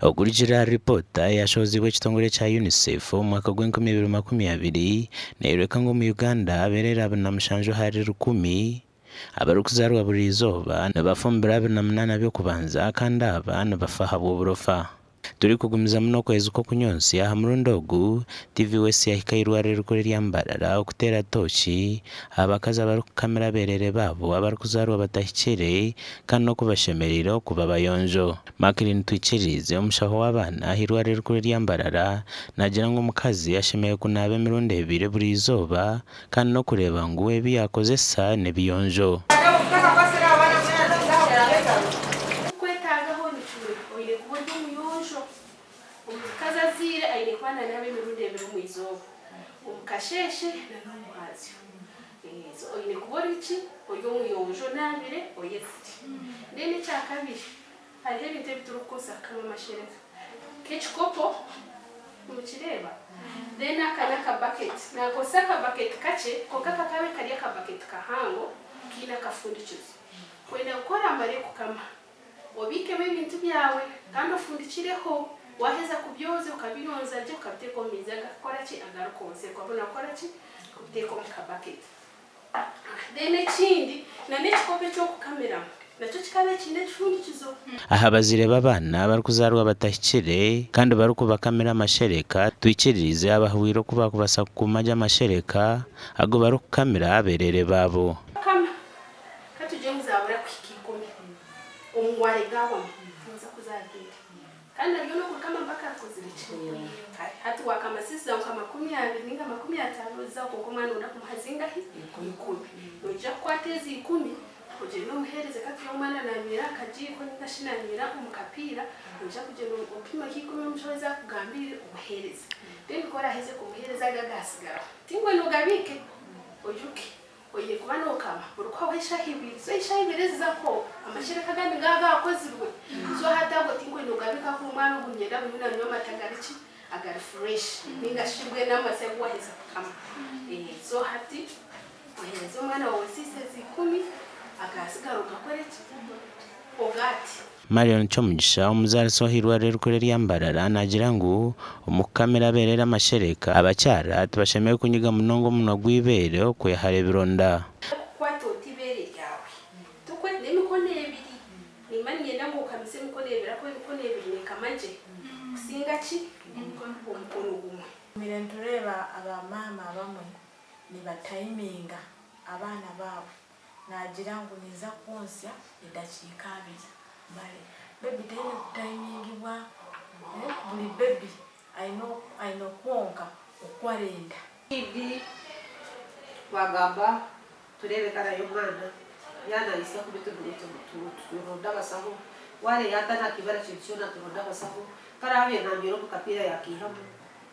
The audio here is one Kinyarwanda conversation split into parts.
Okurikira ripota yashozibwa ekitongole kya UNICEF mu mwaka gw'2020 neyoreka ngu mu Uganda aberera 27 hari 10 abarikuzarwa buri izooba nibafumbira 28 by'okubanza kandi aba nibafa habw'oburofa. Turi kugumiza muno okwezi kw'okunyonsya aha murundi ogu TVS yahika irwariro rikuru rya Mbarara okutera tochi abakazi abarikukamira aberere baabo abarikuzarwa batahikire kandi n'okubashemerera okuba bayonjo. Makirin Twikirize omushaho w'abaana irwariro rikuru rya Mbarara nagira ngu omukazi ashemereire kunaaba emirundi 2 buri izooba kandi n'okureeba ngu ebi yakozesa nebiyonjo. Kazazire aine kwana nabe mirundi 2 mu izooba omukasheshe na nomwazi oine kubora iki oyo muyonjo nabire oyefuti ndene cyakabiri hariho ebintu ebiturukusa kama amashereka k'ekikopo mukireba then akana ka bucket nakosa ka bucket kace koka kakabe kari ka bucket kahango kina kafundikizo kwenda gukora amare kukama obikemo ibintu byawe kandi ofundikireho waheza kubyoze ukabiyonza je ukabiteka mu mizi agakora ki agarukonse kwabona akora ki kubiteka mu kabaketi then ekindi na n'ekikope cyo kukamera nacyo kikabe kine kifundikizo. Aha bazireba abana barikuzarwa batahikire kandi barikubakamira amashereka twikiririze abahwiro kuba kubasa kumaja amashereka ago barikukamira aberere babo kama katuje muzabura kwikikome omware gawo tuza kuzagira kandi ariyo no kukama mpaka kuzirikira hati wakama sisi kama 10 ninga 15 za ko mwana una kumhazinga hi 10 noja kwatezi 10 kuje no muhereze kati mwana na mira kajiko ninga shinanira umukapira noja kuje no upima kikome mshoza kugambira umuhereze then kora heze kumuhereza gagasigara tingwe no gabike ojuki oye kubana okama urukwa weshahibiri so ishahibireza ko amashereka gandi gaga akozirwe so hatago tingwe no gabika ko mwana gunyera bimuna nyoma tagarici agari fresh ninga shibwe n'amasego waheza kama so hati ohereza mwana wawe sisezi 10 agasigara ugakoreki ogati. Marion Chomugisha omuzarisi w'irwariro rikuru rya Mbarara nagira ngu omukamera aberera amashereka abakyara tubashemereire kunyiga munongo muno gw'ibere okwehara ebironda kwata otibere ryawe tukwe n'emikono ebiri nimani ngenda ngo ukamise emikono ebiri ako emikono ebiri nekamaje kusinga ki omukono gumwe. Mire ntureba abamama bamwe nibatayiminga abaana baabo nagira ngu niza kwonsya edakiika 2 Bale, baby taine kutayimingibwa buli baby aino kwonka okwarenda ibi bagamba turebe kana yo mwana yana isa kubitu buleto turonda basaho wale yatana kibara cyona turonda basaho karabe nambiro kukapira yakihamu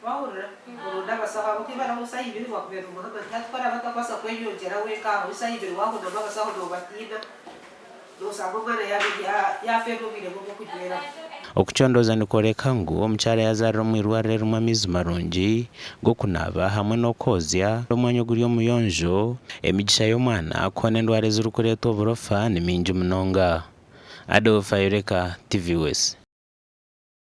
wahurira turonda basaho abo kibara usayibiri wakubera umuhanga cyatwara batakwasa kweyongera we ka usayibiri wahuna basaho no batina okuchondoza nikoreka ngu omukyara yazarira mu irwariro rimwe amizi marungi g'okunaaba hamwe n'okwozya omwanya oguri omuyonjo emigisha y'omwana akoona endwara ezirikureeta oburofa ni mingi munonga. Adolphe Ayureka, TVS.